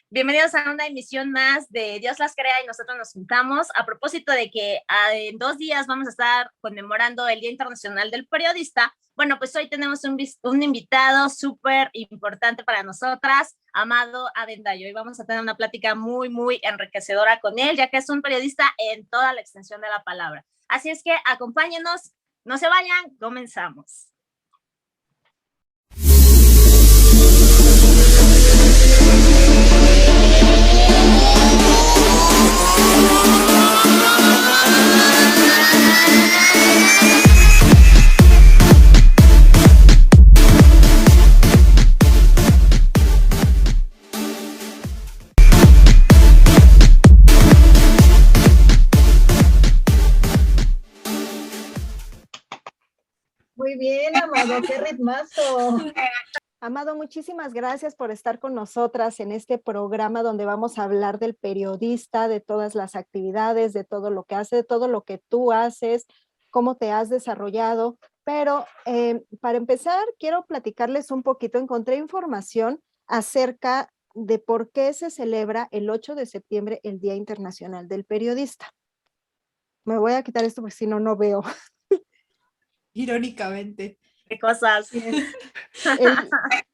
Bienvenidos a una emisión más de Dios las crea y nosotros nos juntamos. A propósito de que en 2 días vamos a estar conmemorando el Día Internacional del Periodista. Bueno, pues hoy tenemos un invitado súper importante para nosotras, Amado Avendaño. Hoy vamos a tener una plática muy, muy enriquecedora con él, ya que es un periodista en toda la extensión de la palabra. Así es que acompáñenos, no se vayan, comenzamos. Muy bien, Amado, qué ritmazo. Amado, muchísimas gracias por estar con nosotras en este programa donde vamos a hablar del periodista, de todas las actividades, de todo lo que hace, de todo lo que tú haces, cómo te has desarrollado. Pero para empezar, quiero platicarles un poquito. Encontré información acerca de por qué se celebra el 8 de septiembre el Día Internacional del Periodista. Me voy a quitar esto porque si no, no veo. Irónicamente. ¿Qué cosas?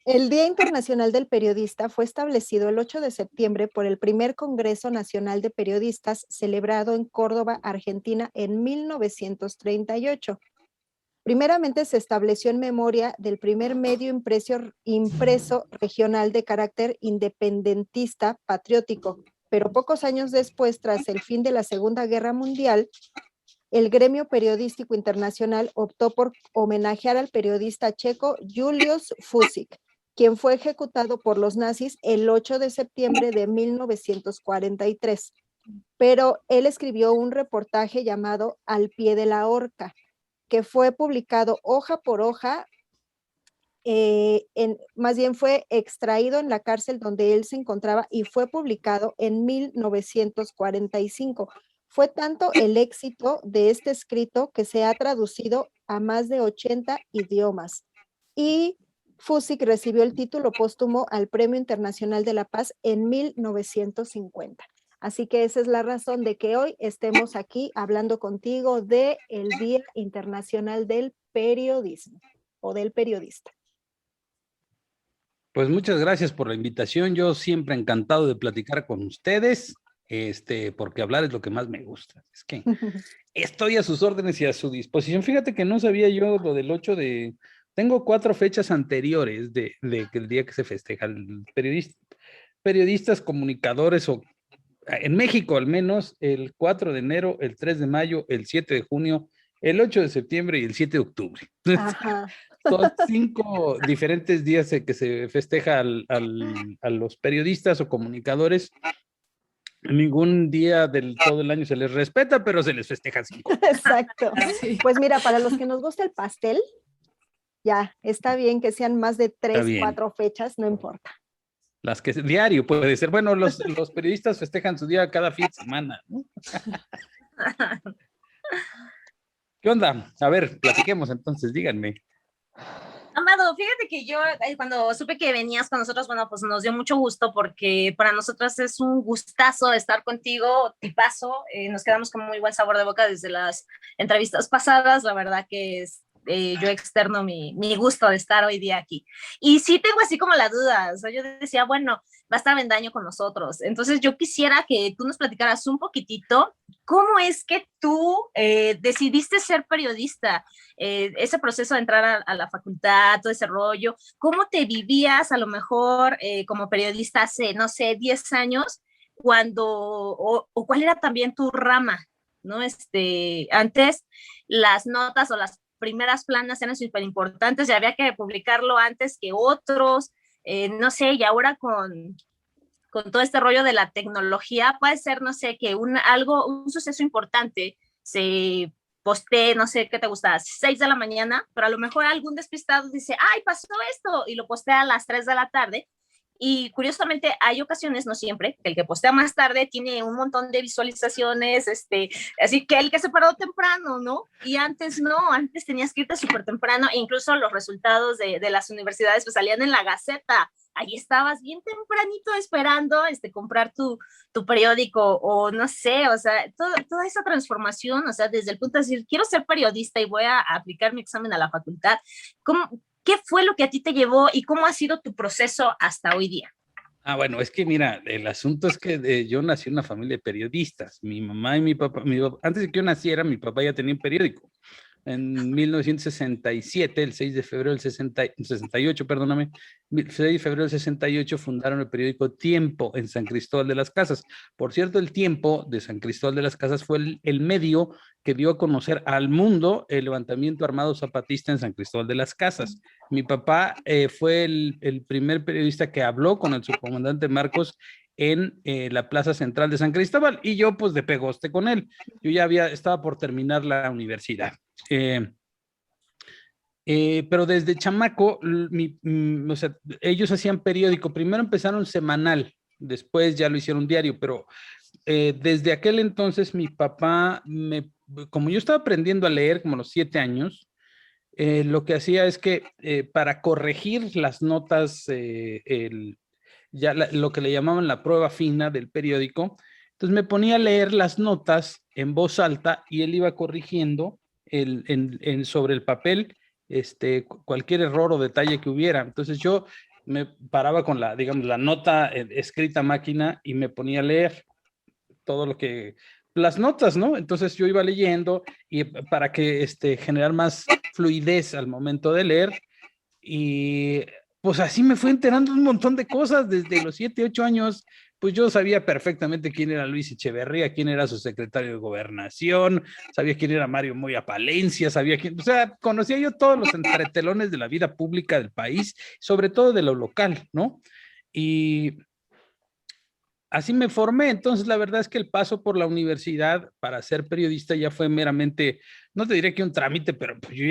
El Día Internacional del Periodista fue establecido el 8 de septiembre por el primer Congreso Nacional de Periodistas celebrado en Córdoba, Argentina, en 1938. Primeramente se estableció en memoria del primer medio impreso regional de carácter independentista patriótico, pero pocos años después, tras el fin de la Segunda Guerra Mundial, el Gremio Periodístico Internacional optó por homenajear al periodista checo Julius Fusik, quien fue ejecutado por los nazis el 8 de septiembre de 1943. Pero él escribió un reportaje llamado Al pie de la horca, que fue publicado hoja por hoja, más bien fue extraído en la cárcel donde él se encontraba y fue publicado en 1945. Fue tanto el éxito de este escrito que se ha traducido a más de 80 idiomas. Y Fusik recibió el título póstumo al Premio Internacional de la Paz en 1950. Así que esa es la razón de que hoy estemos aquí hablando contigo del Día Internacional del Periodismo o del periodista. Pues muchas gracias por la invitación. Yo siempre encantado de platicar con ustedes. Porque hablar es lo que más me gusta. Es que estoy a sus órdenes y a su disposición. Fíjate que no sabía yo lo del 8 de... Tengo 4 fechas anteriores de el día que se festeja. El periodistas, comunicadores, o en México al menos, el 4 de enero, el 3 de mayo, el 7 de junio, el 8 de septiembre y el 7 de octubre. Ajá. Son 5 diferentes días que se festeja a los periodistas o comunicadores. Ningún día del todo el año se les respeta, pero se les festeja 5. Exacto. Sí. Pues mira, para los que nos gusta el pastel, ya, está bien que sean más de 3, 4 fechas, no importa. Las que diario puede ser. Bueno, los periodistas festejan su día cada fin de semana, ¿no? ¿Qué onda? A ver, platiquemos entonces, díganme. Amado, fíjate que yo cuando supe que venías con nosotros, bueno, pues nos dio mucho gusto porque para nosotras es un gustazo estar contigo, tipazo, nos quedamos con muy buen sabor de boca desde las entrevistas pasadas, la verdad que es, yo externo mi gusto de estar hoy día aquí. Y sí tengo así como la duda, o sea, yo decía, bueno, va a estar Avendaño con nosotros, entonces yo quisiera que tú nos platicaras un poquitito cómo es que tú decidiste ser periodista, ese proceso de entrar a la facultad, todo ese rollo, ¿cómo te vivías a lo mejor como periodista hace, no sé, 10 años, cuando, o cuál era también tu rama, ¿no? Antes las notas o las primeras planas eran súper importantes y había que publicarlo antes que otros, no sé, y ahora con todo este rollo de la tecnología, puede ser, no sé, que un suceso importante se postee, no sé, ¿qué te gusta? 6 de la mañana, pero a lo mejor algún despistado dice, ay, pasó esto, y lo postea a las 3 de la tarde, Y curiosamente hay ocasiones, no siempre, que el que postea más tarde tiene un montón de visualizaciones, así que el que se paró temprano, ¿no? Y antes no, antes tenías que irte súper temprano, e incluso los resultados de las universidades pues salían en la Gaceta. Ahí estabas bien tempranito esperando comprar tu periódico, o no sé, o sea, toda esa transformación, o sea, desde el punto de decir, quiero ser periodista y voy a aplicar mi examen a la facultad. ¿Qué fue lo que a ti te llevó y cómo ha sido tu proceso hasta hoy día? Bueno, es que mira, el asunto es que yo nací en una familia de periodistas. Mi mamá y mi papá, antes de que yo naciera, mi papá ya tenía un periódico. En 1967, el 6 de febrero del 68, perdóname, 6 de febrero del 68 fundaron el periódico Tiempo en San Cristóbal de las Casas. Por cierto, el Tiempo de San Cristóbal de las Casas fue el medio que dio a conocer al mundo el levantamiento armado zapatista en San Cristóbal de las Casas. Mi papá fue el primer periodista que habló con el subcomandante Marcos en la plaza central de San Cristóbal, y yo pues de pegoste con él. Yo ya estaba por terminar la universidad. Pero desde chamaco, o sea, ellos hacían periódico. Primero empezaron semanal, después ya lo hicieron diario, pero desde aquel entonces mi papá, como yo estaba aprendiendo a leer como a los 7 años, lo que hacía es que para corregir las notas, lo que le llamaban la prueba fina del periódico, entonces me ponía a leer las notas en voz alta y él iba corrigiendo sobre el papel cualquier error o detalle que hubiera. Entonces yo me paraba con la nota escrita a máquina y me ponía a leer todo las notas, ¿no? Entonces yo iba leyendo y para que generar más fluidez al momento de leer, y pues así me fui enterando un montón de cosas desde los 7, 8 años. Pues yo sabía perfectamente quién era Luis Echeverría, quién era su secretario de Gobernación, sabía quién era Mario Moya Palencia, o sea, conocía yo todos los entretelones de la vida pública del país, sobre todo de lo local, ¿no? Y así me formé. Entonces la verdad es que el paso por la universidad para ser periodista ya fue meramente, no te diré que un trámite, pero pues yo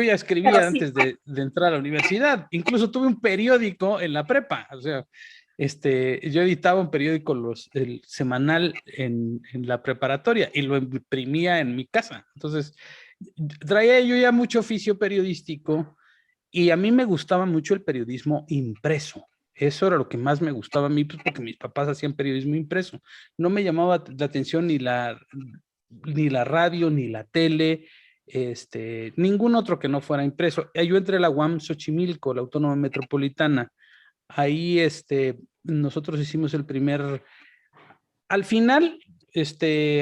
ya escribía antes de entrar a la universidad. Incluso tuve un periódico en la prepa, o sea, yo editaba un periódico el semanal en la preparatoria y lo imprimía en mi casa. Entonces traía yo ya mucho oficio periodístico, y a mí me gustaba mucho el periodismo impreso. Eso era lo que más me gustaba a mí, pues porque mis papás hacían periodismo impreso. No me llamaba la atención ni la radio, ni la tele, ningún otro que no fuera impreso. Yo entré a la UAM Xochimilco, la Autónoma Metropolitana. Ahí nosotros hicimos al final,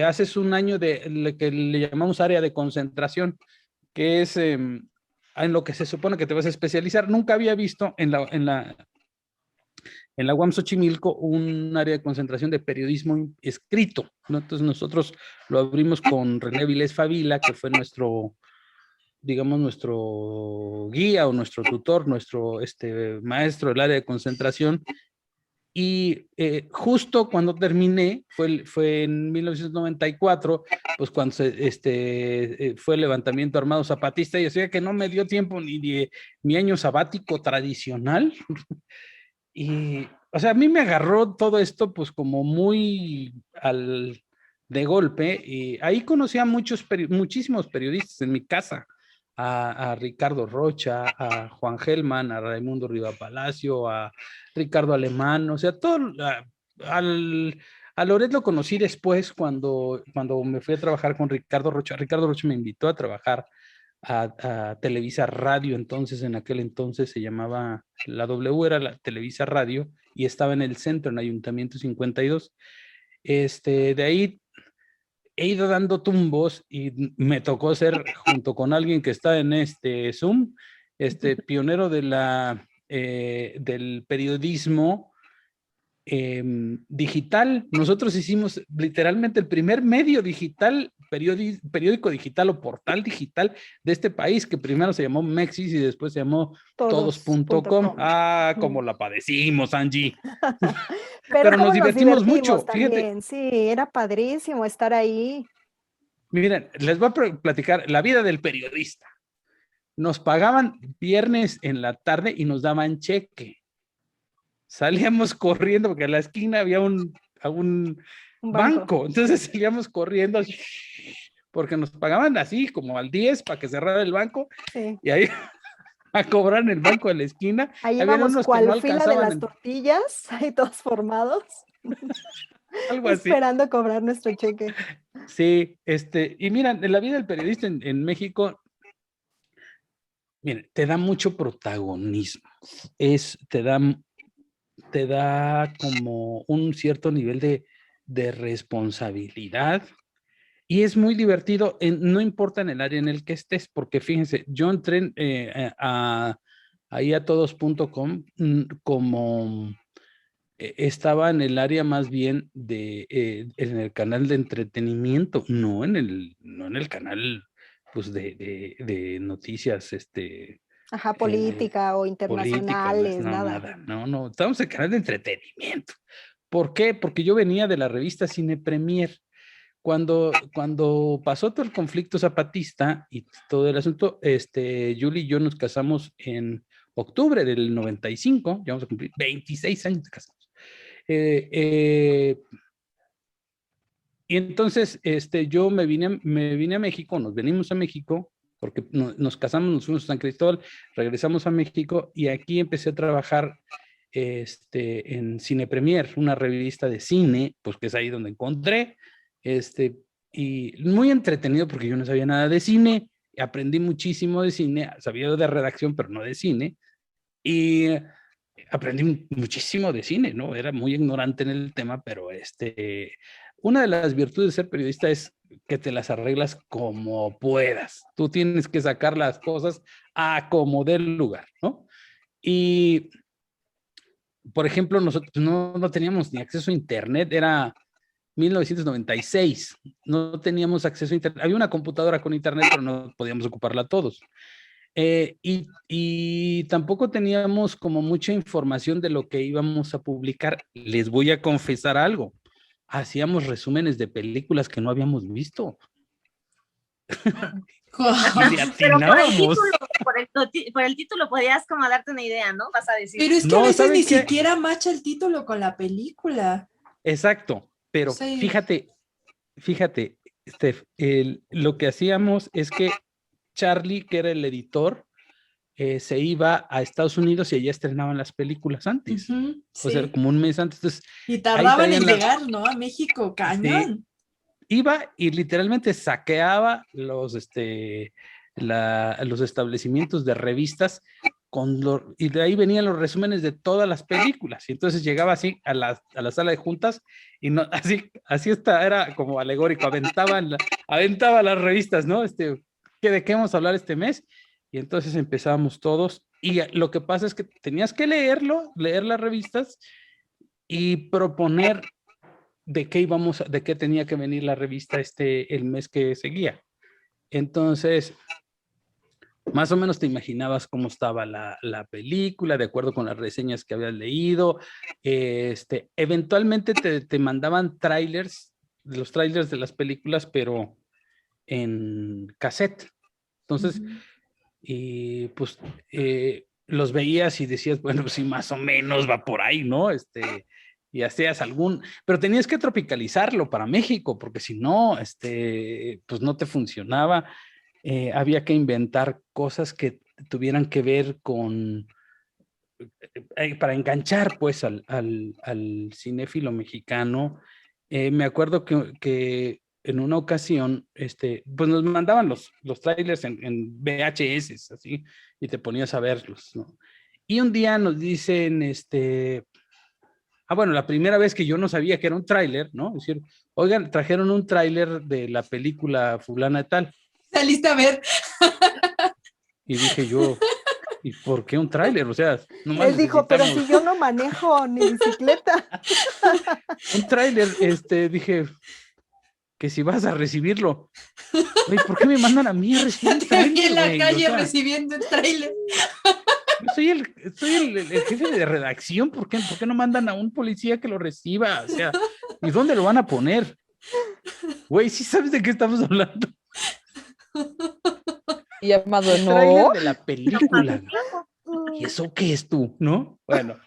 haces un año de lo que le llamamos área de concentración, que es en lo que se supone que te vas a especializar. Nunca había visto en la UAM Xochimilco un área de concentración de periodismo escrito, ¿no? Entonces nosotros lo abrimos con René Vilés Favila, que fue nuestro guía o nuestro tutor, nuestro maestro del área de concentración. Y justo cuando terminé, fue en 1994, pues cuando fue el levantamiento armado zapatista, y decía que no me dio tiempo ni de mi año sabático tradicional. Y, o sea, a mí me agarró todo esto pues como muy de golpe, y ahí conocí a muchísimos periodistas en mi casa, a Ricardo Rocha, a Juan Gelman, a Raimundo Riva Palacio, a Ricardo Alemán, o sea, a Loret lo conocí después cuando me fui a trabajar con Ricardo Rocha. Ricardo Rocha me invitó a trabajar a Televisa Radio. Entonces, en aquel entonces se llamaba, la W era la Televisa Radio, y estaba en el centro, en Ayuntamiento 52. De ahí he ido dando tumbos y me tocó ser, junto con alguien que está en Zoom, pionero del periodismo digital. Nosotros hicimos literalmente el primer medio digital, periódico digital o portal digital de este país, que primero se llamó Mexis y después se llamó todos.com. Como la padecimos, Angie. Pero nos divertimos mucho, también. Fíjate. Sí, era padrísimo estar ahí. Miren, les voy a platicar la vida del periodista. Nos pagaban viernes en la tarde y nos daban cheque. salíamos corriendo porque en la esquina había un banco. Entonces salíamos corriendo porque nos pagaban así como al 10 para que cerrara el banco. Sí. Y ahí a cobrar en el banco de la esquina. Ahí había íbamos unos que cual no fila de alcanzaban las tortillas, ahí todos formados, algo así. esperando cobrar nuestro cheque. Sí, y mira, en la vida del periodista en México, miren, te da mucho protagonismo. Te da como un cierto nivel de responsabilidad y es muy divertido, no importa en el área en el que estés, porque fíjense, yo entré ahí a todos.com como estaba en el área más bien en el canal de entretenimiento, no en el canal pues de noticias, Ajá, política o internacionales, nada, no, estamos en el canal de entretenimiento. ¿Por qué? Porque yo venía de la revista Cine Premier. Cuando pasó todo el conflicto zapatista y todo el asunto, Yuli y yo nos casamos en octubre del 95, ya vamos a cumplir 26 años de casados. Y entonces yo me vine a México, nos venimos a México, porque nos casamos, nos fuimos a San Cristóbal, regresamos a México y aquí empecé a trabajar en Cine Premier, una revista de cine, pues que es ahí donde encontré, y muy entretenido porque yo no sabía nada de cine, aprendí muchísimo de cine, sabía de redacción, pero no de cine, y aprendí muchísimo de cine, ¿no? Era muy ignorante en el tema, pero una de las virtudes de ser periodista es que te las arreglas como puedas. Tú tienes que sacar las cosas a como del lugar, ¿no? Y, por ejemplo, nosotros no teníamos ni acceso a internet, era 1996, no teníamos acceso a internet. Había una computadora con internet, pero no podíamos ocuparla todos. Y tampoco teníamos como mucha información de lo que íbamos a publicar. Les voy a confesar algo. Hacíamos resúmenes de películas que no habíamos visto. Pero por el título podías como darte una idea, ¿no? Vas a decir. Pero es que a veces ni siquiera macha el título con la película. Exacto, pero sí. Fíjate, Steph, lo que hacíamos es que Charlie, que era el editor, se iba a Estados Unidos y allá estrenaban las películas antes. Sí. O sea, como un mes antes. Entonces, y tardaban en llegar, ¿no? A México, cañón. Sí. Iba y literalmente saqueaba los establecimientos de revistas y de ahí venían los resúmenes de todas las películas. Y entonces llegaba así a la sala de juntas y no, así era como alegórico, aventaba las revistas, ¿no? ¿De qué vamos a hablar este mes? Y entonces empezábamos todos y lo que pasa es que tenías que leer las revistas y proponer de qué tenía que venir la revista el mes que seguía. Entonces, más o menos te imaginabas cómo estaba la película, de acuerdo con las reseñas que habías leído. Eventualmente te mandaban los trailers de las películas, pero en cassette. Entonces, y pues los veías y decías, bueno, pues sí, más o menos va por ahí, ¿no? Y hacías pero tenías que tropicalizarlo para México, porque si no, pues no te funcionaba. Había que inventar cosas que tuvieran que ver para enganchar pues al cinéfilo mexicano. Me acuerdo que en una ocasión, pues nos mandaban los trailers en VHS, así, y te ponías a verlos, ¿no? Y un día nos dicen, bueno, la primera vez que yo no sabía que era un tráiler, ¿no? Es decir, oigan, trajeron un tráiler de la película fulana de tal. Saliste a ver. Y dije yo, ¿y por qué un tráiler? O sea, nomás él dijo, pero si yo no manejo ni bicicleta. Un tráiler, dije, que si vas a recibirlo. Oye, ¿por qué me mandan a mí a recibir un tráiler? En la calle recibiendo el tráiler. Yo soy el jefe de redacción, ¿por qué no mandan a un policía que lo reciba? O sea, ¿y dónde lo van a poner? Güey, ¿sí sabes de qué estamos hablando? Y llamado el tráiler de la película. ¿Y eso qué es tú, no? Bueno.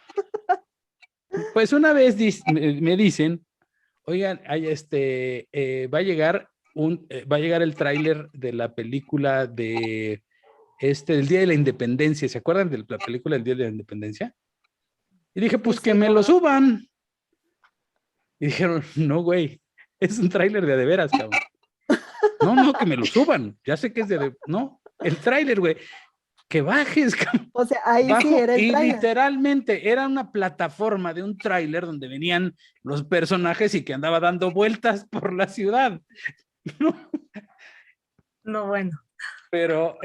Pues una vez me dicen, oigan, va a llegar el tráiler de la película de el Día de la Independencia. ¿Se acuerdan de la película del Día de la Independencia? Y dije, pues que me lo suban. Y dijeron, no, güey, es un tráiler de veras, cabrón. No, que me lo suban. Ya sé que es no, el tráiler, güey. Que bajes, cabrón. O sea, ahí Bajo, sí era el y tráiler. literalmente era una plataforma de un tráiler donde venían los personajes y que andaba dando vueltas por la ciudad. No, bueno. Pero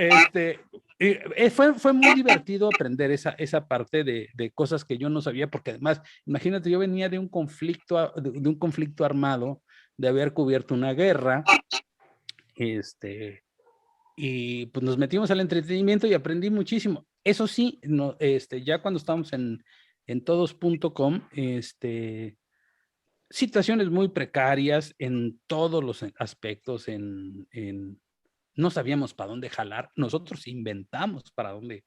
fue muy divertido aprender esa parte de cosas que yo no sabía, porque además, imagínate, yo venía de un conflicto armado, de haber cubierto una guerra, y pues nos metimos al entretenimiento y aprendí muchísimo. Eso sí, no, ya cuando estábamos en todos.com, situaciones muy precarias en todos los aspectos, no sabíamos para dónde jalar, nosotros inventamos para dónde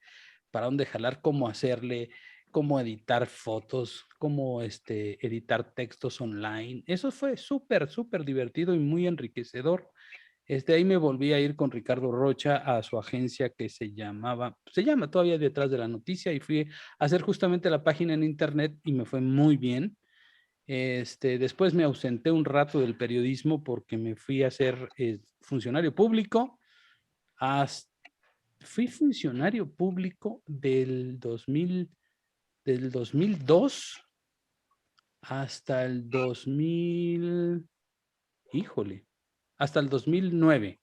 jalar, cómo hacerle, cómo editar fotos, cómo editar textos online. Eso fue súper, súper divertido y muy enriquecedor. Ahí me volví a ir con Ricardo Rocha a su agencia que se llama todavía Detrás de la Noticia, y fui a hacer justamente la página en internet y me fue muy bien. Después me ausenté un rato del periodismo porque me fui a ser funcionario público. Fui funcionario público del 2002 hasta el hasta el 2009.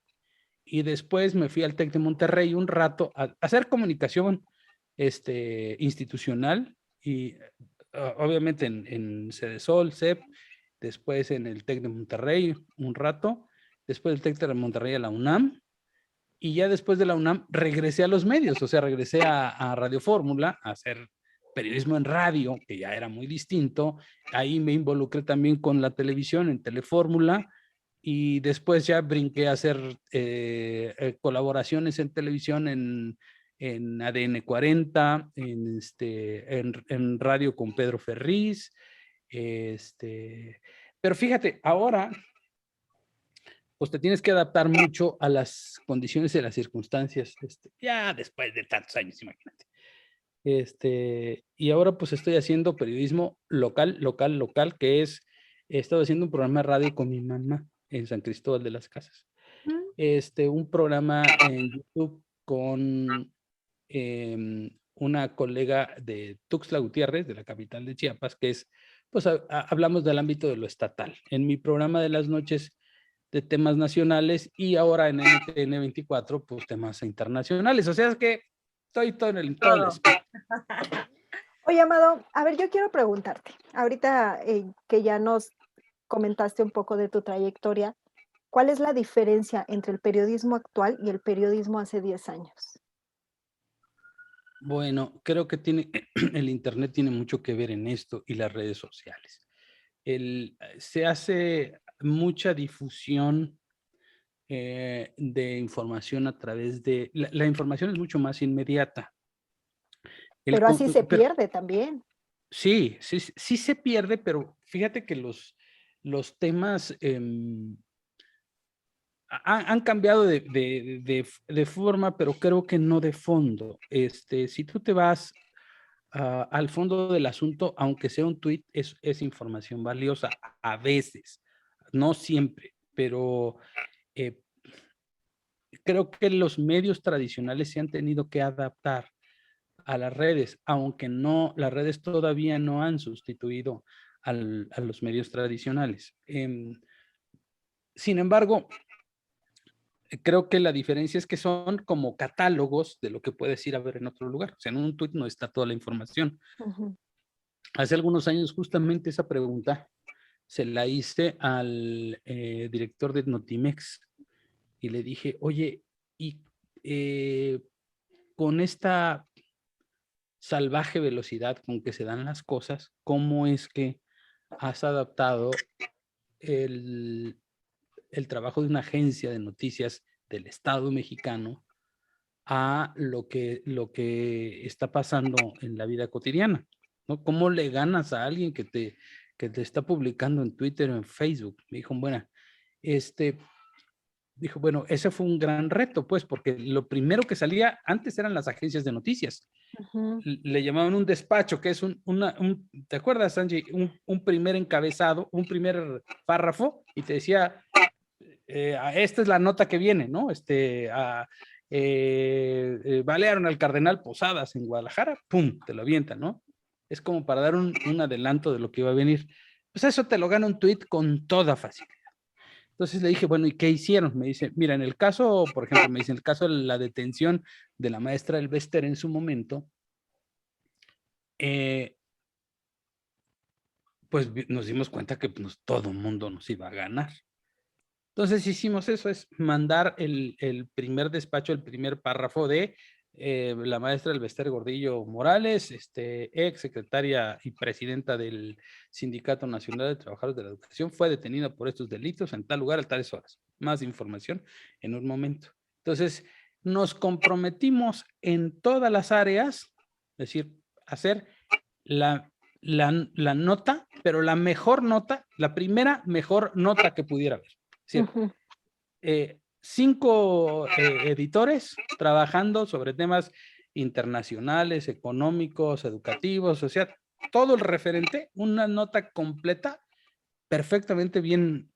Y después me fui al TEC de Monterrey un rato a hacer comunicación institucional, y obviamente en Cedesol, CEP, después en el TEC de Monterrey un rato, después del TEC de Monterrey a la UNAM, y ya después de la UNAM regresé a los medios, o sea, regresé a Radio Fórmula a hacer periodismo en radio, que ya era muy distinto. Ahí me involucré también con la televisión en Telefórmula, y después ya brinqué a hacer colaboraciones en televisión en ADN 40, en radio con Pedro Ferriz. Pero fíjate, ahora pues te tienes que adaptar mucho a las condiciones y las circunstancias, ya después de tantos años, imagínate. Y ahora pues estoy haciendo periodismo local, que he estado haciendo un programa de radio con mi mamá en San Cristóbal de las Casas. Un programa en YouTube con una colega de Tuxtla Gutiérrez, de la capital de Chiapas, que es, pues hablamos del ámbito de lo estatal. En mi programa de las noches, de temas nacionales, y ahora en NTN 24, pues temas internacionales. O sea, es que estoy todo en el todo. Oye, Amado, a ver, yo quiero preguntarte, ahorita que ya nos comentaste un poco de tu trayectoria, ¿cuál es la diferencia entre el periodismo actual y el periodismo hace 10 años? Bueno, creo que el internet tiene mucho que ver en esto, y las redes sociales. Se hace mucha difusión de información a través de... La información es mucho más inmediata. Pero así se pierde también. Sí se pierde, pero fíjate que los temas han cambiado de forma, pero creo que no de fondo. Si tú te vas al fondo del asunto, aunque sea un tuit, es información valiosa a veces, no siempre, pero creo que los medios tradicionales se han tenido que adaptar a las redes, aunque las redes todavía no han sustituido a los medios tradicionales. Sin embargo, creo que la diferencia es que son como catálogos de lo que puedes ir a ver en otro lugar. O sea, en un tuit no está toda la información. Hace algunos años justamente esa pregunta se la hice al director de Notimex, y le dije, oye, y con esta salvaje velocidad con que se dan las cosas, ¿cómo es que has adaptado el trabajo de una agencia de noticias del Estado mexicano a lo que está pasando en la vida cotidiana? ¿no? ¿Cómo le ganas a alguien que te está publicando en Twitter o en Facebook? Me dijo, bueno, dijo, bueno, ese fue un gran reto, pues, porque lo primero que salía antes eran las agencias de noticias. Le llamaban un despacho, que es ¿te acuerdas, Angie? Un primer encabezado, un primer párrafo, y te decía, esta es la nota que viene, ¿no? Balearon al cardenal Posadas en Guadalajara, ¡pum!, te lo avientan, ¿no? Es como para dar un adelanto de lo que iba a venir. Pues eso te lo gana un tuit con toda facilidad. Entonces le dije, bueno, ¿y qué hicieron? Me dice, mira, en el caso, por ejemplo, me dice, en el caso de la detención de la maestra del Bester en su momento, pues nos dimos cuenta que pues, todo el mundo nos iba a ganar. Entonces hicimos eso, es mandar el primer despacho, el primer párrafo de la maestra del Bester Gordillo Morales, ex secretaria y presidenta del Sindicato Nacional de Trabajadores de la Educación, fue detenida por estos delitos en tal lugar a tales horas. Más información en un momento. Entonces, nos comprometimos en todas las áreas, es decir, hacer la nota, pero la mejor nota, la primera mejor nota que pudiera haber. Es decir, 5 editores trabajando sobre temas internacionales, económicos, educativos, o sea, todo el referente, una nota completa, perfectamente bien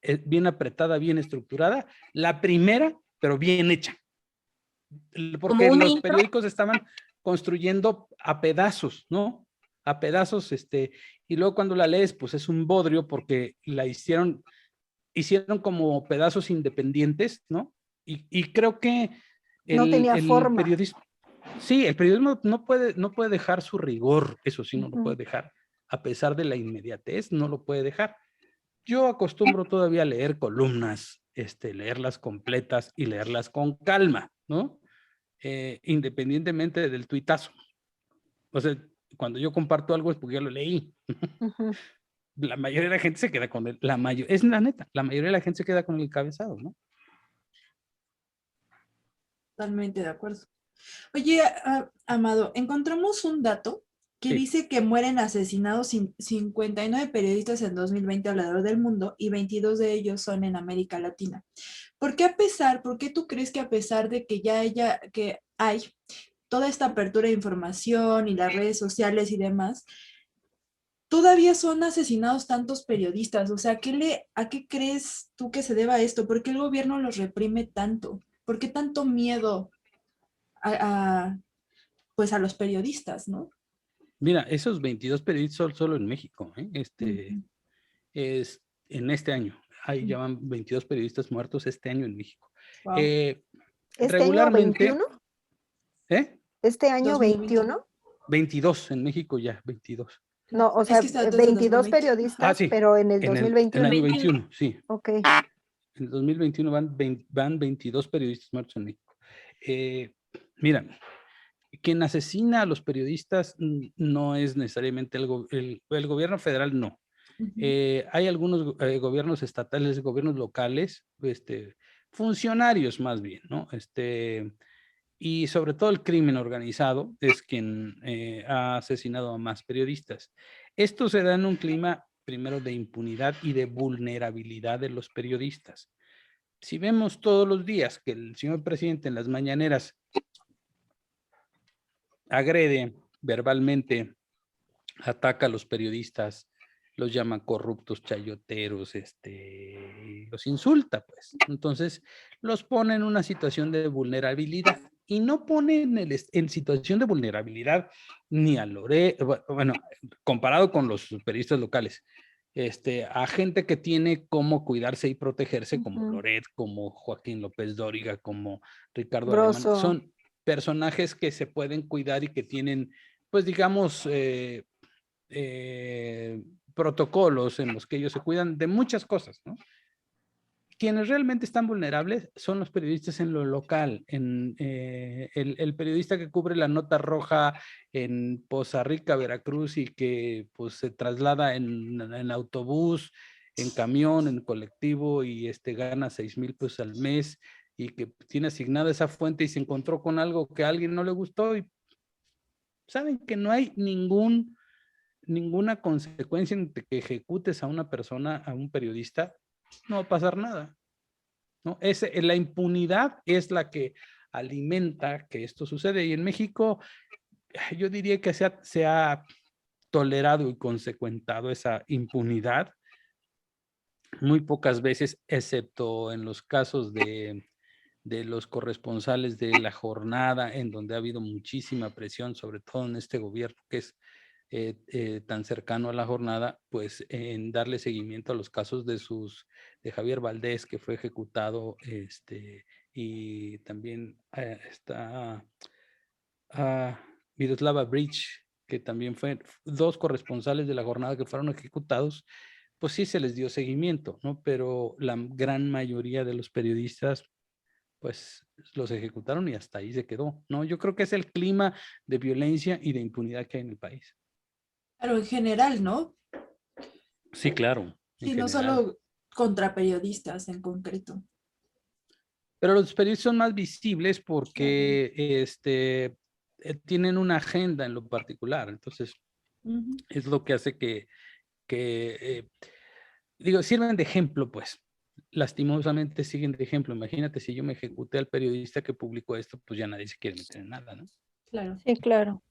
apretada, bien estructurada, la primera, pero bien hecha. Porque los periódicos estaban construyendo a pedazos, ¿no? A pedazos, y luego cuando la lees, pues es un bodrio porque la hicieron como pedazos independientes, ¿no? Y creo que no tenía forma. Periodismo, sí, el periodismo no puede dejar su rigor, eso sí, no lo puede dejar, a pesar de la inmediatez, no lo puede dejar. Yo acostumbro todavía a leer columnas, leerlas completas y leerlas con calma, ¿no? Independientemente del tuitazo. O sea, cuando yo comparto algo es porque ya lo leí. La mayoría de la gente se queda con es la neta, la mayoría de la gente se queda con el encabezado, ¿no? Totalmente de acuerdo. Oye, Amado, encontramos un dato que Sí. dice que mueren asesinados 59 periodistas en 2020 alrededor del mundo y 22 de ellos son en América Latina. ¿Por qué tú crees que a pesar de que hay toda esta apertura de información y las redes sociales y demás, todavía son asesinados tantos periodistas? O sea, ¿a qué crees tú que se deba esto? ¿Por qué el gobierno los reprime tanto? ¿Por qué tanto miedo pues a los periodistas, ¿no? Mira, esos 22 periodistas son solo en México, ¿eh? Es en este año. Ahí ya van 22 periodistas muertos este año en México. Wow. ¿Este Regularmente, año 21? ¿Eh? ¿Este año 21? 22 en México ya, 22. No, o sea, Es que está desde 22 2020. periodistas, Sí, pero en el en 2021. el año 21, sí. Ok. En el 2021 van 22 periodistas muertos en México. Mira, quien asesina a los periodistas no es necesariamente el gobierno federal, no. Hay algunos gobiernos estatales, gobiernos locales, funcionarios más bien, ¿no? Y sobre todo el crimen organizado es quien ha asesinado a más periodistas. Esto se da en un clima primero de impunidad y de vulnerabilidad de los periodistas. Si vemos todos los días que el señor presidente en las mañaneras agrede verbalmente, ataca a los periodistas, los llama corruptos, chayoteros, los insulta, pues. Entonces, los pone en una situación de vulnerabilidad y no pone en situación de vulnerabilidad ni a bueno, comparado con los periodistas locales, a gente que tiene cómo cuidarse y protegerse, como Loret, como Joaquín López Dóriga, como Ricardo Alemán, son personajes que se pueden cuidar y que tienen, pues digamos, protocolos en los que ellos se cuidan de muchas cosas, ¿no? Quienes realmente están vulnerables son los periodistas en lo local, el periodista que cubre la nota roja en Poza Rica, Veracruz, y que pues se traslada en autobús, en camión, en colectivo, y gana 6,000 pesos al mes, y que tiene asignada esa fuente y se encontró con algo que a alguien no le gustó, y saben que no hay ningún ninguna consecuencia en que ejecutes a una persona, a un periodista, no va a pasar nada, ¿no? La impunidad es la que alimenta que esto sucede. Y en México, yo diría que se ha tolerado y consecuentado esa impunidad muy pocas veces, excepto en los casos de los corresponsales de la jornada, en donde ha habido muchísima presión, sobre todo en este gobierno que es tan cercano a la jornada, pues en darle seguimiento a los casos de Javier Valdés, que fue ejecutado, y también está Miroslava Bridge, que también fue 2 corresponsales de la jornada que fueron ejecutados. Pues sí se les dio seguimiento, ¿no? Pero la gran mayoría de los periodistas, pues los ejecutaron y hasta ahí se quedó, ¿no? Yo creo que es el clima de violencia y de impunidad que hay en el país. Pero en general, ¿no? Sí, claro. Sí, no solo contra periodistas en concreto. Pero los periodistas son más visibles porque tienen una agenda en lo particular. Entonces, es lo que hace que digo, sirven de ejemplo, pues. Lastimosamente siguen de ejemplo. Imagínate si yo me ejecuté al periodista que publicó esto, pues ya nadie se quiere meter en nada, ¿no? Claro. Sí, claro.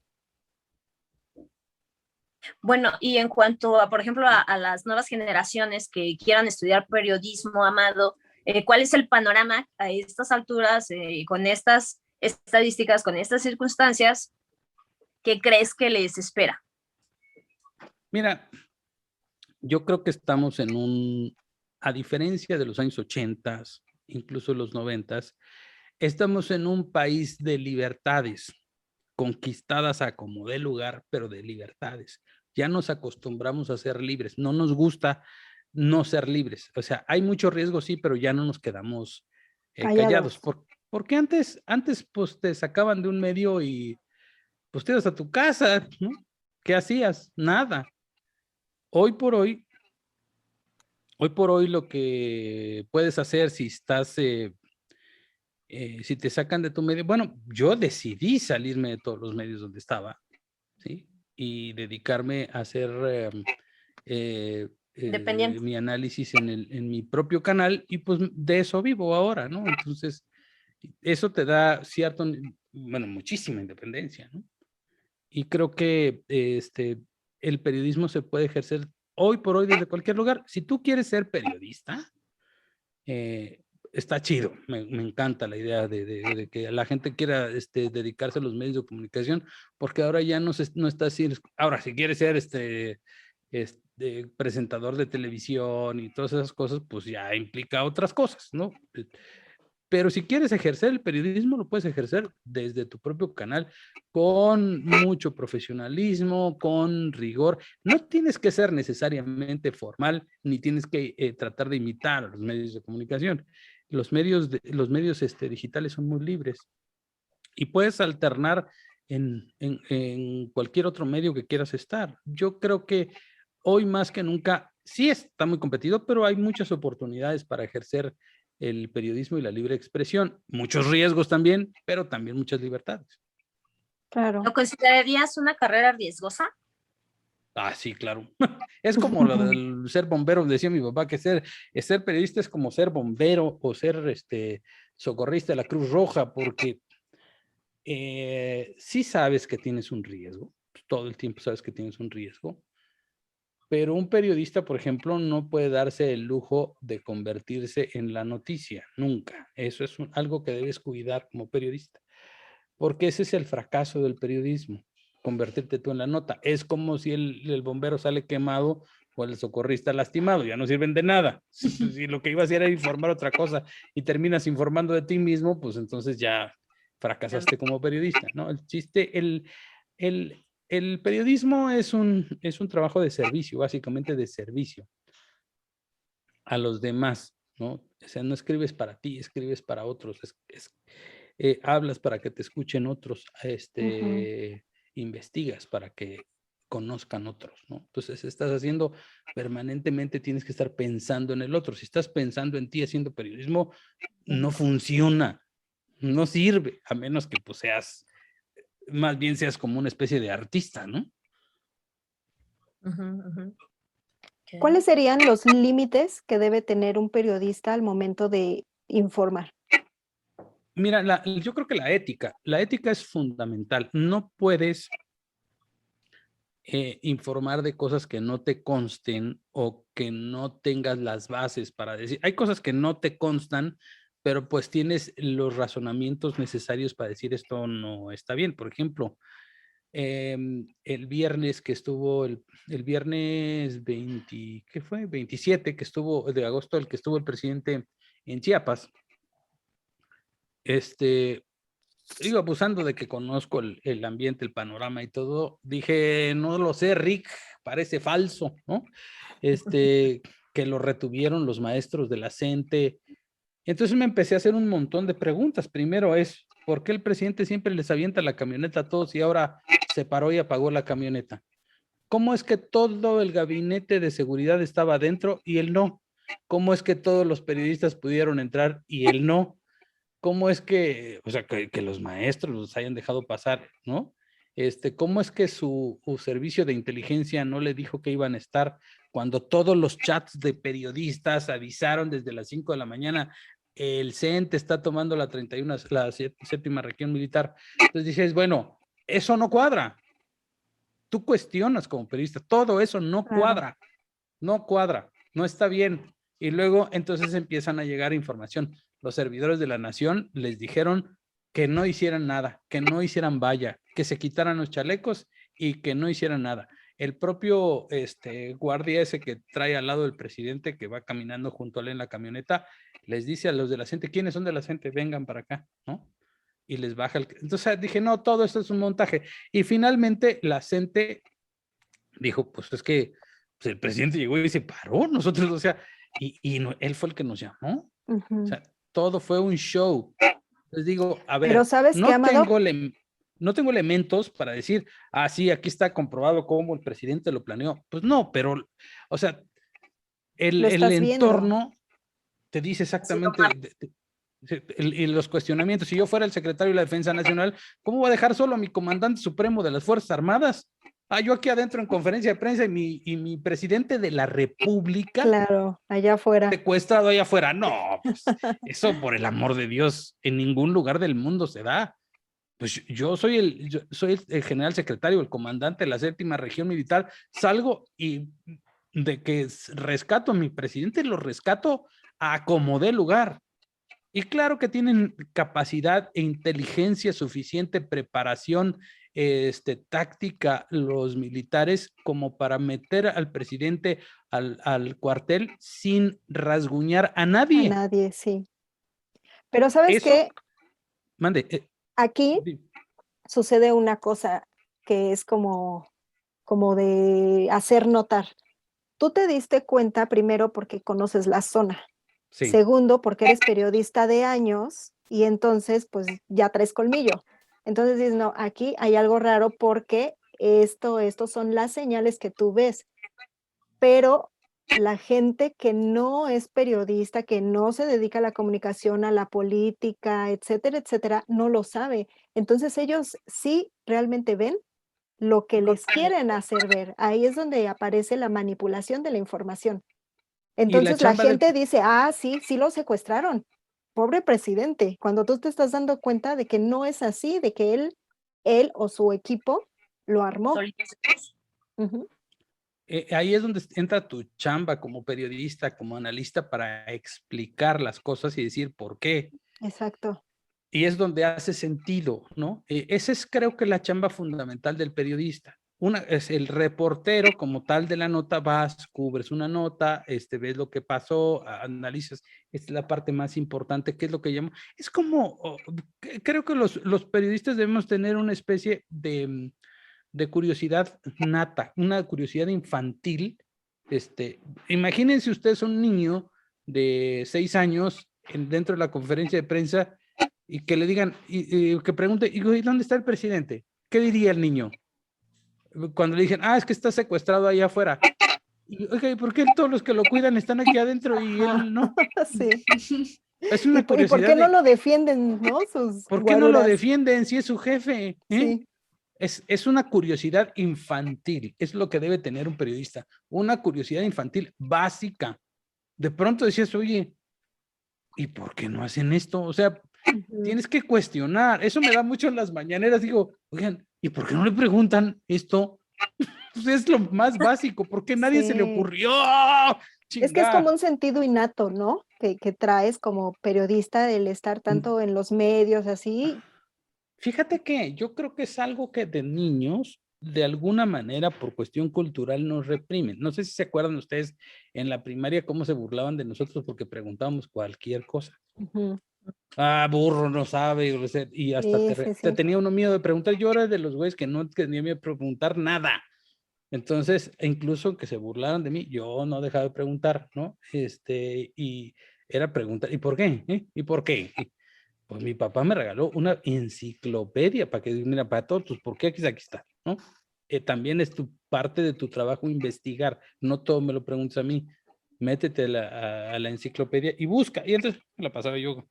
Bueno, y en cuanto a, por ejemplo, a las nuevas generaciones que quieran estudiar periodismo, Amado, ¿cuál es el panorama a estas alturas, con estas estadísticas, con estas circunstancias? ¿Qué crees que les espera? Mira, yo creo que estamos a diferencia de los años 80, incluso los 90, estamos en un país de libertades, conquistadas a como dé lugar, pero de libertades. Ya nos acostumbramos a ser libres, no nos gusta no ser libres. O sea, hay mucho riesgo, sí, pero ya no nos quedamos callados. Porque antes pues te sacaban de un medio y pues te ibas a tu casa, ¿no? ¿Qué hacías? Nada. Hoy por hoy lo que puedes hacer si estás, si te sacan de tu medio, bueno, yo decidí salirme de todos los medios donde estaba, ¿sí? Y dedicarme a hacer mi análisis en mi propio canal, y pues de eso vivo ahora, ¿no? Entonces, eso te da muchísima independencia, ¿no? Y creo que el periodismo se puede ejercer hoy por hoy desde cualquier lugar. Si tú quieres ser periodista, está chido. Me encanta la idea de que la gente quiera dedicarse a los medios de comunicación, porque ahora ya no está así. Ahora, si quieres ser presentador de televisión y todas esas cosas, pues ya implica otras cosas, ¿no? Pero si quieres ejercer el periodismo, lo puedes ejercer desde tu propio canal, con mucho profesionalismo, con rigor. No tienes que ser necesariamente formal, ni tienes que tratar de imitar a los medios de comunicación. Los medios digitales son muy libres y puedes alternar en cualquier otro medio que quieras estar. Yo creo que hoy más que nunca, sí está muy competido, pero hay muchas oportunidades para ejercer el periodismo y la libre expresión. Muchos riesgos también, pero también muchas libertades. Claro. ¿Lo considerarías una carrera riesgosa? Ah, sí, claro. Es como lo del ser bombero, decía mi papá, que ser periodista es como ser bombero o ser socorrista de la Cruz Roja, porque sí sabes que tienes un riesgo, todo el tiempo sabes que tienes un riesgo, pero un periodista, por ejemplo, no puede darse el lujo de convertirse en la noticia, nunca. Eso es algo que debes cuidar como periodista, porque ese es el fracaso del periodismo, convertirte tú en la nota. Es como si el bombero sale quemado o el socorrista lastimado, ya no sirven de nada. Si lo que ibas a hacer era informar otra cosa y terminas informando de ti mismo, pues entonces ya fracasaste como periodista, ¿no? El chiste, el periodismo es un trabajo de servicio, básicamente de servicio a los demás, ¿no? O sea, no escribes para ti, escribes para otros, hablas para que te escuchen otros, investigas para que conozcan otros, ¿no? Entonces, estás haciendo permanentemente, tienes que estar pensando en el otro. Si estás pensando en ti haciendo periodismo, no funciona, no sirve, a menos que pues más bien seas como una especie de artista, ¿no? Ok. ¿Cuáles serían los límites que debe tener un periodista al momento de informar? Mira, yo creo que la ética es fundamental. No puedes informar de cosas que no te consten o que no tengas las bases para decir. Hay cosas que no te constan, pero pues tienes los razonamientos necesarios para decir esto no está bien. Por ejemplo, el viernes que estuvo, el viernes 20, ¿qué fue? 27 que estuvo, de agosto, el que estuvo el presidente en Chiapas, digo, abusando de que conozco el ambiente, el panorama y todo, dije, no lo sé, Rick, parece falso, ¿no? Que lo retuvieron los maestros de la CENTE. Entonces me empecé a hacer un montón de preguntas. Primero es, ¿por qué el presidente siempre les avienta la camioneta a todos y ahora se paró y apagó la camioneta? ¿Cómo es que todo el gabinete de seguridad estaba adentro y él no? ¿Cómo es que todos los periodistas pudieron entrar y él no? ¿Cómo es que, o sea, que los maestros los hayan dejado pasar, ¿no? ¿Cómo es que su servicio de inteligencia no le dijo que iban a estar cuando todos los chats de periodistas avisaron desde las 5 de la mañana, el CENTE está tomando la 31, la séptima región militar? Entonces dices, bueno, eso no cuadra. Tú cuestionas como periodista, todo eso no cuadra, no cuadra, no está bien. Y luego entonces empiezan a llegar información. Los servidores de la nación les dijeron que no hicieran nada, que no hicieran valla, que se quitaran los chalecos y que no hicieran nada. El propio guardia ese que trae al lado del presidente, que va caminando junto a él en la camioneta, les dice a los de la gente, ¿quiénes son de la gente? Vengan para acá, ¿no? Y les baja el... Entonces dije, no, todo esto es un montaje. Y finalmente la gente dijo, pues es que pues el presidente llegó y se paró, nosotros, o sea, y no, él fue el que nos llamó. O sea, todo fue un show. Les digo, a ver, pero ¿sabes qué, Amado? No tengo elementos para decir, ah, sí, aquí está comprobado cómo el presidente lo planeó. Pues no, pero, o sea, el entorno te dice exactamente y los cuestionamientos. Si yo fuera el secretario de la Defensa Nacional, ¿cómo voy a dejar solo a mi comandante supremo de las Fuerzas Armadas? Ah, yo aquí adentro en conferencia de prensa y mi presidente de la República. Claro, allá afuera. Secuestrado allá afuera. No, pues, eso por el amor de Dios, en ningún lugar del mundo se da. Pues yo soy el general secretario, el comandante de la séptima región militar, salgo y de que rescato a mi presidente, lo rescato a como dé lugar. Y claro que tienen capacidad e inteligencia suficiente, preparación táctica los militares como para meter al presidente al cuartel sin rasguñar a nadie. A nadie, sí. Pero ¿sabes qué? Mande. Aquí sucede una cosa que es como de hacer notar. Tú te diste cuenta primero porque conoces la zona. Sí. Segundo, porque eres periodista de años y entonces pues ya traes colmillo. Entonces dices, no, aquí hay algo raro porque estos son las señales que tú ves. Pero la gente que no es periodista, que no se dedica a la comunicación, a la política, etcétera, no lo sabe. Entonces ellos sí realmente ven lo que les quieren hacer ver. Ahí es donde aparece la manipulación de la información. Entonces la gente dice, ah, sí lo secuestraron. Pobre presidente, cuando tú te estás dando cuenta de que no es así, de que él o su equipo lo armó. Ahí es donde entra tu chamba como periodista, como analista, para explicar las cosas y decir por qué. Exacto. Y es donde hace sentido, ¿no? Esa es, creo que, la chamba fundamental del periodista. Es el reportero como tal de la nota, vas, cubres una nota, ves lo que pasó, analizas, esta es la parte más importante, ¿qué es lo que llamo? Es como, creo que los periodistas debemos tener una especie de curiosidad nata, una curiosidad infantil. Imagínense ustedes un niño de 6 años dentro de la conferencia de prensa y que le digan, y que pregunte, ¿y dónde está el presidente? ¿Qué diría el niño? Cuando le dicen, es que está secuestrado allá afuera. Oiga, ¿y por qué todos los que lo cuidan están aquí adentro y él no? Sí. Es una curiosidad. ¿Y por qué no lo defienden, no? ¿Por qué no lo defienden si es su jefe? Sí. Es una curiosidad infantil, es lo que debe tener un periodista, una curiosidad infantil básica. De pronto decías, oye, ¿y por qué no hacen esto? O sea, tienes que cuestionar. Eso me da mucho en las mañaneras. Digo, oigan, ¿y por qué no le preguntan esto? Pues es lo más básico. ¿Por qué nadie se le Sí. ocurrió? Es que es Chingá. como un sentido innato, ¿no? Que traes como periodista el estar tanto en los medios así. Fíjate que yo creo que es algo que de niños, de alguna manera, por cuestión cultural, nos reprimen. No sé si se acuerdan ustedes en la primaria cómo se burlaban de nosotros porque preguntábamos cualquier cosa. Ujú. Ah, burro, no sabe, y hasta Sí, te, sí, te sí. tenía uno miedo de preguntar. Yo era de los güeyes que no tenía miedo de preguntar nada. Entonces, incluso que se burlaran de mí, yo no dejaba de preguntar, ¿no? Y era preguntar, ¿y por qué? ¿Y por qué? Pues mi papá me regaló una enciclopedia para que, mira, para todos tus por qué aquí está, ¿no? También es tu parte de tu trabajo investigar, no todo me lo preguntes a mí, métete a la enciclopedia y busca, y entonces me la pasaba yo.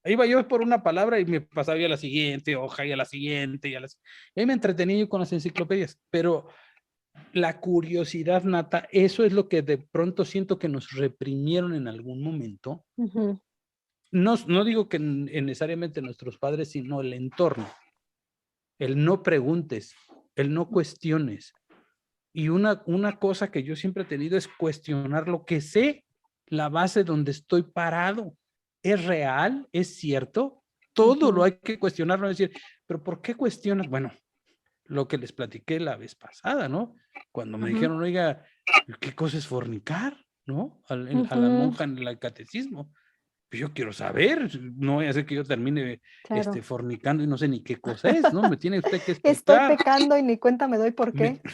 Iba yo por una palabra y me pasaba yo a la siguiente hoja y a la siguiente y ahí me entretenía yo con las enciclopedias, pero la curiosidad nata, eso es lo que de pronto siento que nos reprimieron en algún momento. Ujú. No digo que necesariamente nuestros padres, sino el entorno. El no preguntes, el no cuestiones. Y una cosa que yo siempre he tenido es cuestionar lo que sé, la base donde estoy parado. ¿Es real? ¿Es cierto? Todo lo hay que cuestionar, no decir, pero ¿por qué cuestionas? Bueno, lo que les platiqué la vez pasada, ¿no? Cuando me dijeron, oiga, ¿qué cosa es fornicar? ¿No? A la Ujú. monja en el catecismo. Pues yo quiero saber, no voy a hacer que yo termine Claro. fornicando y no sé ni qué cosa es, ¿no? Me tiene usted que Estoy explicar, pecando y ni cuenta me doy por me, qué.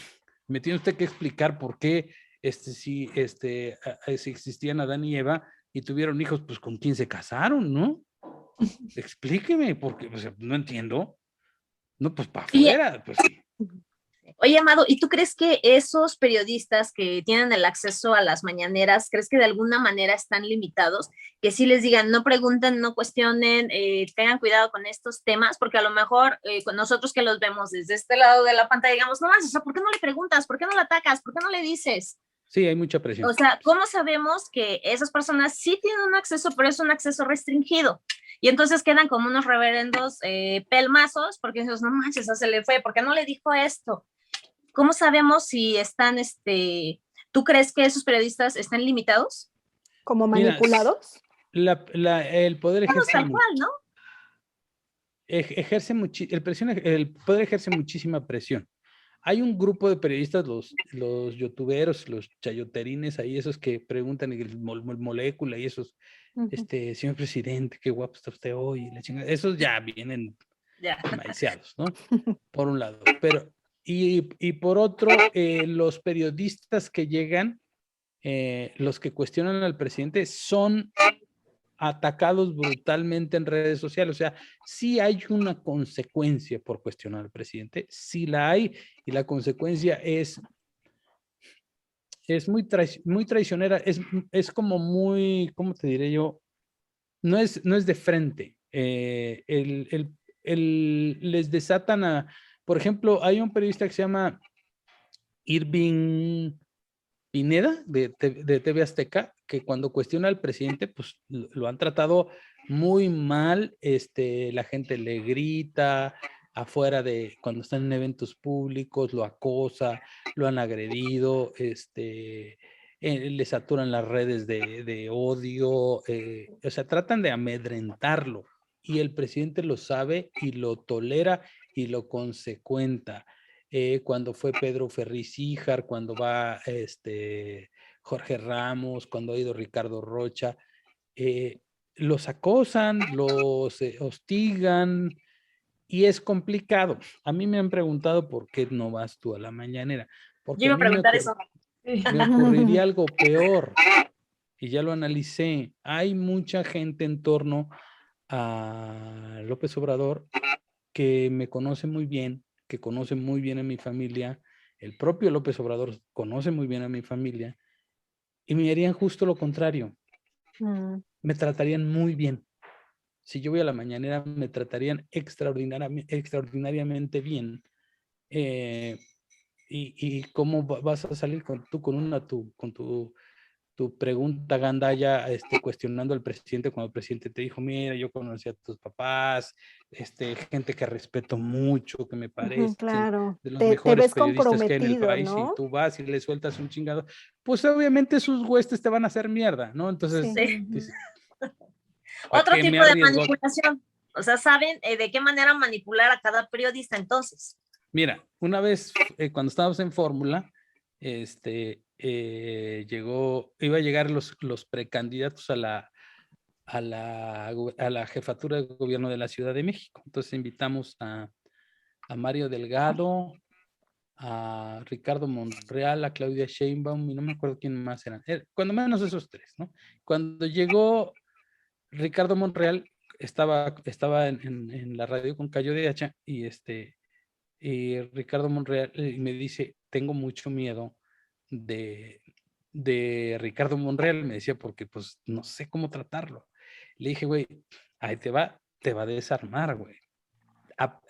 me tiene usted que explicar por qué, si existían Adán y Eva y tuvieron hijos, pues con quién se casaron, ¿no? Explíqueme, porque o sea, no entiendo. No, pues para Oye, afuera, pues sí. oye, Amado, ¿y tú crees que esos periodistas que tienen el acceso a las mañaneras, crees que de alguna manera están limitados? Que sí les digan, no pregunten, no cuestionen, tengan cuidado con estos temas, porque a lo mejor con nosotros que los vemos desde este lado de la pantalla, digamos, no más, o sea, ¿por qué no le preguntas? ¿Por qué no le atacas? ¿Por qué no le dices? Sí, hay mucha presión. O sea, ¿cómo sabemos que esas personas sí tienen un acceso, pero es un acceso restringido? Y entonces quedan como unos reverendos pelmazos, porque dices, no manches, se le fue, ¿por qué no le dijo esto? ¿Cómo sabemos si están, tú crees que esos periodistas están limitados? ¿Como Mira, manipulados? el poder Todos ejerce tal cual, ¿no? el poder ejerce muchísima presión. Hay un grupo de periodistas, los youtuberos, los chayoterines ahí, esos que preguntan el molécula y esos, señor presidente, qué guapo está usted hoy, la chingada. Esos ya vienen Ya. maiceados, ¿no? Por un lado. Pero, y por otro, los periodistas que llegan, los que cuestionan al presidente, son atacados brutalmente en redes sociales. O sea, sí hay una consecuencia por cuestionar al presidente, sí la hay, y la consecuencia es muy traicionera, es como muy, ¿cómo te diré yo? No es de frente. Les desatan por ejemplo, hay un periodista que se llama Irving Pineda de TV Azteca, que cuando cuestiona al presidente, pues lo han tratado muy mal, la gente le grita afuera cuando están en eventos públicos, lo acosa, lo han agredido, le saturan las redes de odio, o sea, tratan de amedrentarlo y el presidente lo sabe y lo tolera y lo consecuenta. Cuando fue Pedro Ferriz Híjar, cuando va Jorge Ramos, cuando ha ido Ricardo Rocha, los acosan, los hostigan y es complicado. A mí me han preguntado por qué no vas tú a la mañanera, Yo porque a iba a mí me preguntar eso. ocurriría algo peor y ya lo analicé. Hay mucha gente en torno a López Obrador que me conoce muy bien, que conoce muy bien a mi familia, el propio López Obrador conoce muy bien a mi familia, y me harían justo lo contrario, me tratarían muy bien. Si yo voy a la mañanera, me tratarían extraordinariamente bien, y cómo vas a salir con tu pregunta gandalla, cuestionando al presidente cuando el presidente te dijo, mira, yo conocí a tus papás, gente que respeto mucho, que me parece Claro, de los te mejores ves periodistas que hay en el comprometido, país, y ¿no? tú vas y le sueltas un chingado, pues obviamente sus huestes te van a hacer mierda, ¿no? Entonces, Sí. Sí. dices, ¿para Otro qué me tipo de arriesgo? manipulación. O sea, saben de qué manera manipular a cada periodista entonces. Mira, una vez cuando estábamos en Fórmula, iba a llegar los precandidatos a la jefatura de gobierno de la Ciudad de México. Entonces invitamos a Mario Delgado, a Ricardo Monreal, a Claudia Sheinbaum, y no me acuerdo quién más eran. Cuando menos esos tres, ¿no? Cuando llegó Ricardo Monreal, estaba en la radio con Cayo de Hacha, y Ricardo Monreal me dice, tengo mucho miedo de Ricardo Monreal, me decía, porque pues no sé cómo tratarlo. Le dije, güey, ahí te va a desarmar, güey.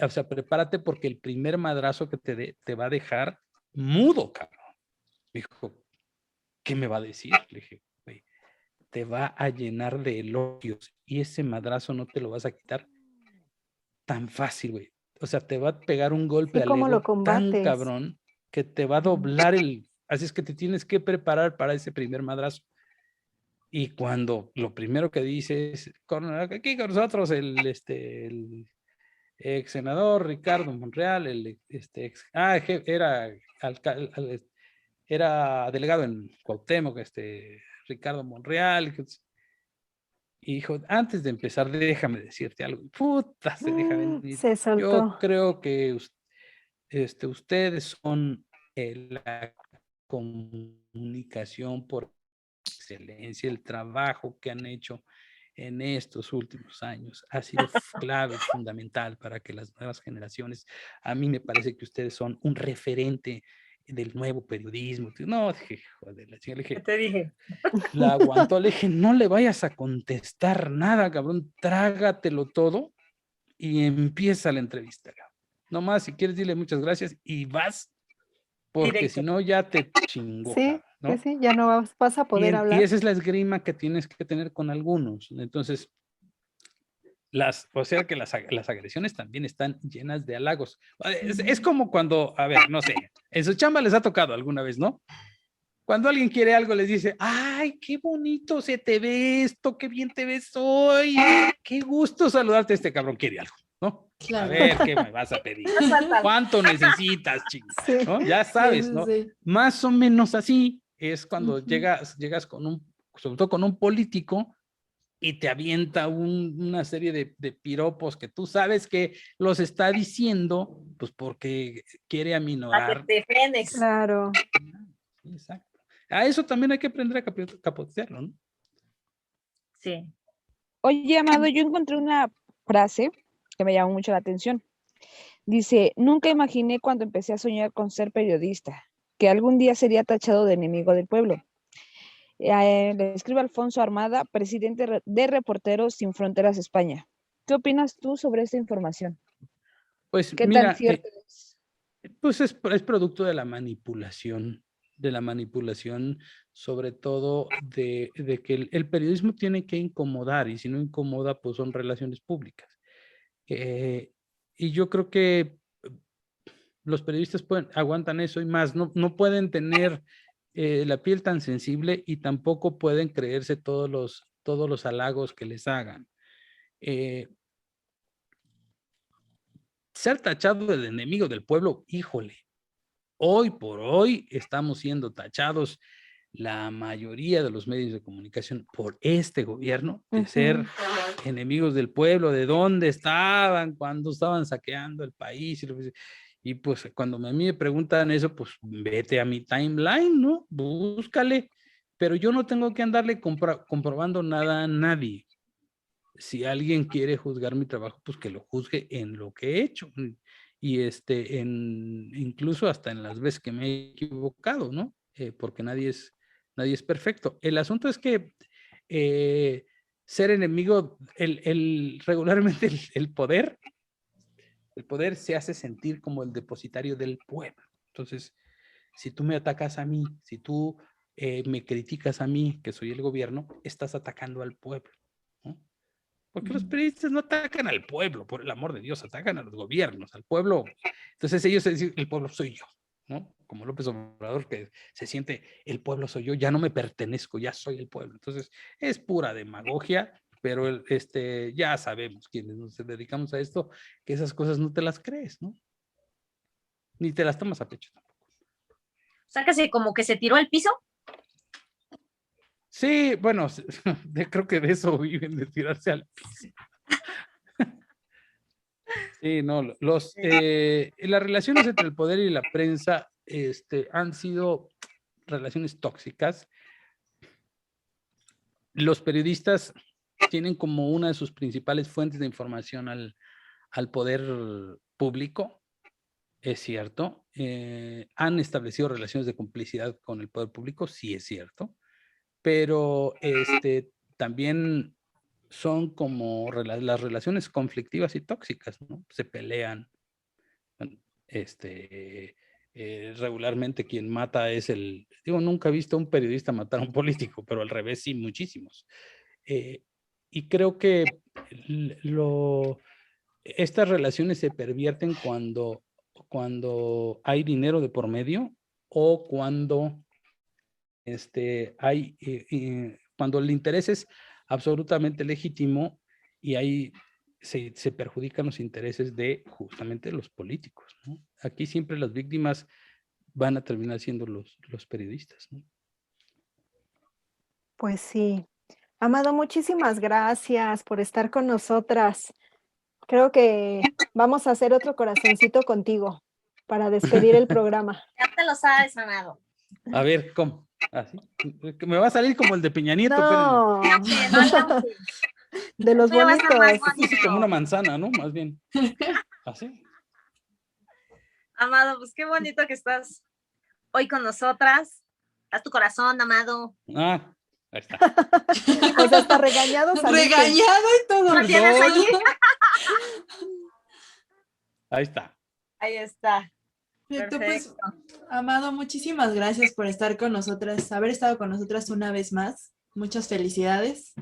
O sea, prepárate porque el primer madrazo que te dé te va a dejar mudo, cabrón. Me dijo, ¿qué me va a decir? Le dije, güey, te va a llenar de elogios y ese madrazo no te lo vas a quitar tan fácil, güey. O sea, te va a pegar un golpe Sí, al ¿cómo lo ego tan combates? cabrón que te va a doblar Así es que te tienes que preparar para ese primer madrazo. Y cuando lo primero que dices, aquí con nosotros el ex senador Ricardo Monreal, era delegado en Cuauhtémoc, Ricardo Monreal, y dijo, antes de empezar, déjame decirte algo. Puta, se deja venir. Se Yo soltó. creo que ustedes son la comunicación por excelencia, el trabajo que han hecho en estos últimos años ha sido clave, fundamental para que las nuevas generaciones, a mí me parece que ustedes son un referente del nuevo periodismo. No, dije, joder, le dije, te dije? la aguantó, le dije, no le vayas a contestar nada, cabrón, trágatelo todo y empieza la entrevista, cabrón. Nomás, si quieres, dile muchas gracias y vas, porque si no, ya te chingó, Sí, cabrón, ¿no? sí, ya no vas a poder Y hablar. esa es la esgrima que tienes que tener con algunos. Entonces, o sea que las agresiones también están llenas de halagos. Es como cuando, a ver, no sé, en su chamba les ha tocado alguna vez, ¿no? Cuando alguien quiere algo, les dice, ay, qué bonito se te ve esto, qué bien te ves hoy, qué gusto saludarte. Este cabrón quiere algo, ¿no? Claro. A ver, ¿qué me vas a pedir? ¿Cuánto necesitas, chingo? Sí. ¿No? Ya sabes, ¿no? Sí. Más o menos así es cuando llegas sobre todo con un político, y te avienta una serie de piropos que tú sabes que los está diciendo, pues porque quiere aminorar. Para que te frenes. Claro. Exacto. A eso también hay que aprender a capotearlo, ¿no? Sí. Oye, Amado, yo encontré una frase que me llamó mucho la atención. Dice, nunca imaginé cuando empecé a soñar con ser periodista, que algún día sería tachado de enemigo del pueblo. Le escribe Alfonso Armada, presidente de Reporteros Sin Fronteras España. ¿Qué opinas tú sobre esta información? Pues ¿Qué mira, tan cierto es? Pues es producto de la manipulación, sobre todo de que el periodismo tiene que incomodar, y si no incomoda, pues son relaciones públicas. Y yo creo que los periodistas aguantan eso y más, no pueden tener la piel tan sensible y tampoco pueden creerse todos los halagos que les hagan. Ser tachado de enemigo del pueblo, híjole, hoy por hoy estamos siendo tachados la mayoría de los medios de comunicación por este gobierno de ser enemigos del pueblo, de dónde estaban cuando estaban saqueando el país. Y pues cuando a mí me preguntan eso, pues vete a mi timeline, ¿no? Búscale. Pero yo no tengo que andarle comprobando nada a nadie. Si alguien quiere juzgar mi trabajo, pues que lo juzgue en lo que he hecho. Y incluso hasta en las veces que me he equivocado, ¿no? Porque nadie es perfecto. El asunto es que ser enemigo, regularmente el poder El poder se hace sentir como el depositario del pueblo. Entonces, si tú me atacas a mí, si tú me criticas a mí, que soy el gobierno, estás atacando al pueblo, ¿no? Porque los periodistas no atacan al pueblo, por el amor de Dios, atacan a los gobiernos, al pueblo. Entonces ellos dicen, el pueblo soy yo, ¿no? Como López Obrador, que se siente, el pueblo soy yo, ya no me pertenezco, ya soy el pueblo. Entonces es pura demagogia, pero ya sabemos quienes nos dedicamos a esto, que esas cosas no te las crees, ¿no? Ni te las tomas a pecho tampoco. O sea, que como que se tiró al piso. Sí, bueno, creo que de eso viven, de tirarse al piso. Sí, no, las relaciones entre el poder y la prensa han sido relaciones tóxicas. Los periodistas tienen como una de sus principales fuentes de información al poder público, es cierto. Han establecido relaciones de complicidad con el poder público, sí es cierto. Pero también son como las relaciones conflictivas y tóxicas, ¿no? Se pelean. Regularmente quien mata es nunca he visto a un periodista matar a un político, pero al revés sí, muchísimos. Y creo que estas relaciones se pervierten cuando hay dinero de por medio o cuando cuando el interés es absolutamente legítimo y ahí se perjudican los intereses de justamente los políticos, ¿no? Aquí siempre las víctimas van a terminar siendo los periodistas, ¿no? Pues sí. Amado, muchísimas gracias por estar con nosotras. Creo que vamos a hacer otro corazoncito contigo para despedir el programa. Ya te lo sabes, Amado. A ver, ¿cómo? ¿Así? Me va a salir como el de Peña Nieto. No, de los bonitos. Puse como una manzana, ¿no? Más bien. ¿Así? Amado, pues qué bonito que estás hoy con nosotras. Haz tu corazón, Amado. Ah, ahí está. Pues hasta regañado saliste. Regañado y todo. ¿Lo tienes allí? Ahí está. Ahí está. Perfecto, Perfecto. pues, Amado, muchísimas gracias por estar con nosotras, haber estado con nosotras una vez más. Muchas felicidades.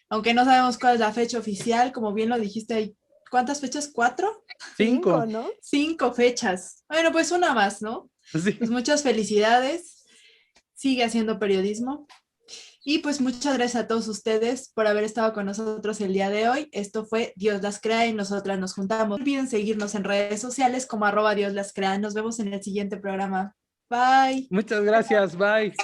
Aunque no sabemos cuál es la fecha oficial, como bien lo dijiste, hay ¿cuántas fechas? ¿4? 5, ¿no? 5 fechas. Bueno, pues una más, ¿no? Sí. Pues muchas felicidades. Sigue haciendo periodismo. Y pues muchas gracias a todos ustedes por haber estado con nosotros el día de hoy. Esto fue Dios las crea y nosotras nos juntamos. No olviden seguirnos en redes sociales como @Dios las crea. Nos vemos en el siguiente programa. Bye. Muchas gracias. Bye.